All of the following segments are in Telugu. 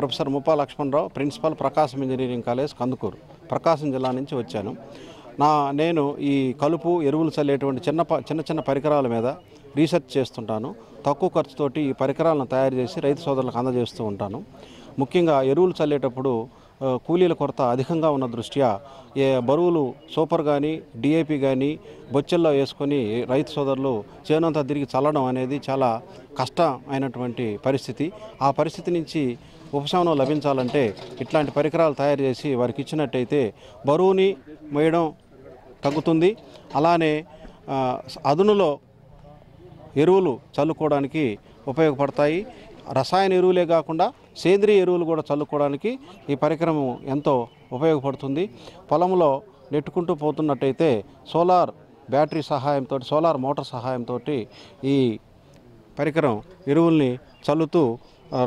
ప్రొఫెసర్ ముప్పా లక్ష్మణరావు, ప్రిన్సిపల్ ప్రకాశం ఇంజనీరింగ్ కాలేజ్ కందుకూరు, ప్రకాశం జిల్లా నుంచి వచ్చాను. నేను ఈ కలుపు ఎరువులు చల్లేటువంటి చిన్న చిన్న పరికరాల మీద రీసెర్చ్ చేస్తుంటాను. తక్కువ ఖర్చుతోటి ఈ పరికరాలను తయారు చేసి రైతు సోదరులకు అందజేస్తూ ఉంటాను. ముఖ్యంగా ఎరువులు చల్లేటప్పుడు కూలీల కొరత అధికంగా ఉన్న దృష్ట్యా బరువులు సూపర్ కానీ డిఏపి కానీ బొచ్చెల్లో వేసుకొని రైతు సోదరులు చేనంతా తిరిగి చల్లడం అనేది చాలా కష్టమైనటువంటి పరిస్థితి. ఆ పరిస్థితి నుంచి ఉపశమనం లభించాలంటే ఇట్లాంటి పరికరాలు తయారు చేసి వారికి ఇచ్చినట్టయితే బరువుని మోయడం తగ్గుతుంది. అలానే అదునులో ఎరువులు చల్లుకోవడానికి ఉపయోగపడతాయి. రసాయన ఎరువులే కాకుండా సేంద్రియ ఎరువులు కూడా చల్లుకోవడానికి ఈ పరికరం ఎంతో ఉపయోగపడుతుంది. పొలంలో నెట్టుకుంటూ పోతున్నట్టయితే సోలార్ బ్యాటరీ సహాయంతో, సోలార్ మోటార్ సహాయంతో ఈ పరికరం ఎరువుల్ని చల్లుతూ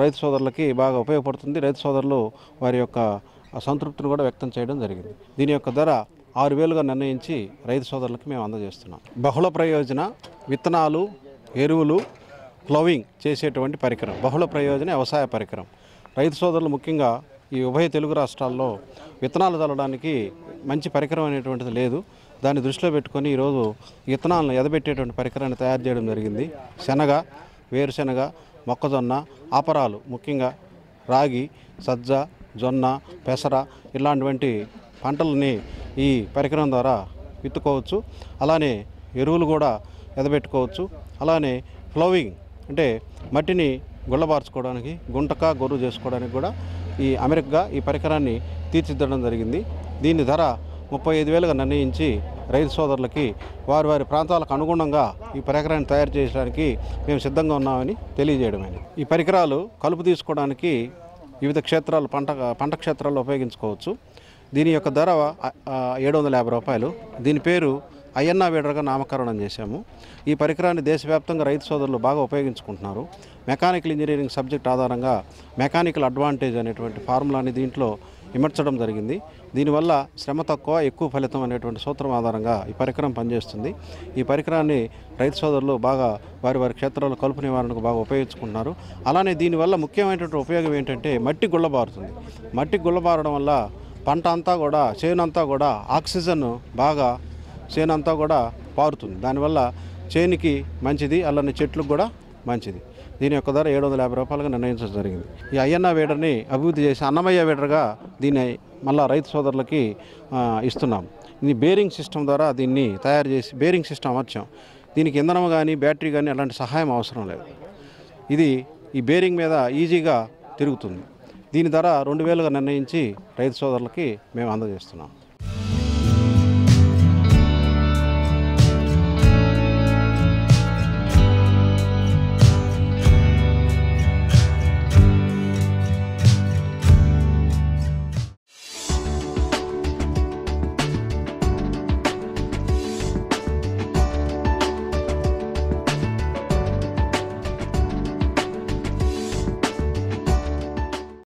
రైతు సోదరులకి బాగా ఉపయోగపడుతుంది. రైతు సోదరులు వారి యొక్క సంతృప్తిని కూడా వ్యక్తం చేయడం జరిగింది. దీని యొక్క ధర 6,000గా నిర్ణయించి రైతు సోదరులకి మేము అందజేస్తున్నాం. బహుళ ప్రయోజన విత్తనాలు, ఎరువులు, ప్లవింగ్ చేసేటువంటి పరికరం, బహుళ ప్రయోజన వ్యవసాయ పరికరం. రైతు సోదరులు ముఖ్యంగా ఈ ఉభయ తెలుగు రాష్ట్రాల్లో విత్తనాలు చల్లడానికి మంచి పరికరం అనేటువంటిది లేదు. దాన్ని దృష్టిలో పెట్టుకొని ఈరోజు విత్తనాలను ఎదబెట్టేటువంటి పరికరాన్ని తయారు చేయడం జరిగింది. శనగ, వేరుశెనగ, మొక్కజొన్న, ఆపరాలు, ముఖ్యంగా రాగి, సజ్జ, జొన్న, పెసర ఇలాంటి పంటలని ఈ పరికరం ద్వారా విత్తుకోవచ్చు. అలానే ఎరువులు కూడా ఎదబెట్టుకోవచ్చు. అలానే ప్లవింగ్ అంటే మట్టిని గుళ్ళబార్చుకోవడానికి, గుంటక గొర్రు చేసుకోవడానికి కూడా ఈ అమెరికా ఈ పరికరాన్ని తీర్చిదిద్దడం జరిగింది. దీని ధర 35,000గా నిర్ణయించి రైతు సోదరులకి వారి వారి ప్రాంతాలకు అనుగుణంగా ఈ పరికరాన్ని తయారు చేయడానికి మేము సిద్ధంగా ఉన్నామని తెలియజేయడమైనది. ఈ పరికరాలు కలుపు తీసుకోవడానికి వివిధ క్షేత్రాలు పంట క్షేత్రాల్లో ఉపయోగించుకోవచ్చు. దీని యొక్క ధర 750 రూపాయలు. దీని పేరు అయ్యన్న వీడర్గా నామకరణం చేశాము. ఈ పరికరాన్ని దేశవ్యాప్తంగా రైతు సోదరులు బాగా ఉపయోగించుకుంటున్నారు. మెకానికల్ ఇంజనీరింగ్ సబ్జెక్ట్ ఆధారంగా మెకానికల్ అడ్వాంటేజ్ అనేటువంటి ఫార్ములాని దీంట్లో ఇమర్చడం జరిగింది. దీనివల్ల శ్రమ తక్కువ, ఎక్కువ ఫలితం అనేటువంటి సూత్రం ఆధారంగా ఈ పరికరం పనిచేస్తుంది. ఈ పరికరాన్ని రైతు సోదరులు బాగా వారి వారి క్షేత్రాల్లో కలుపు నివారణకు బాగా ఉపయోగించుకుంటున్నారు. అలానే దీనివల్ల ముఖ్యమైనటువంటి ఉపయోగం ఏంటంటే మట్టి గుళ్ళబారుతుంది. మట్టి గుళ్ళబారడం వల్ల పంట అంతా కూడా, చేనంతా కూడా ఆక్సిజన్ బాగా చేనంతా కూడా పారుతుంది. దానివల్ల చేనికి మంచిది, అలానే చెట్లకు కూడా మంచిది. దీని యొక్క ధర 750 రూపాయలుగా నిర్ణయించడం జరిగింది. ఈ అయ్యన్న వీడర్ని అభివృద్ధి చేసి అన్నమయ్య వీడర్గా దీన్ని మళ్ళీ రైతు సోదరులకి ఇస్తున్నాం. ఇది బేరింగ్ సిస్టమ్ ద్వారా దీన్ని తయారు చేసి బేరింగ్ సిస్టమ్ అమర్చాం. దీనికి ఇంధనం కానీ బ్యాటరీ కానీ అలాంటి సహాయం అవసరం లేదు. ఇది ఈ బేరింగ్ మీద ఈజీగా తిరుగుతుంది. దీని ధర 2,000గా నిర్ణయించి రైతు సోదరులకి మేము అందజేస్తున్నాం.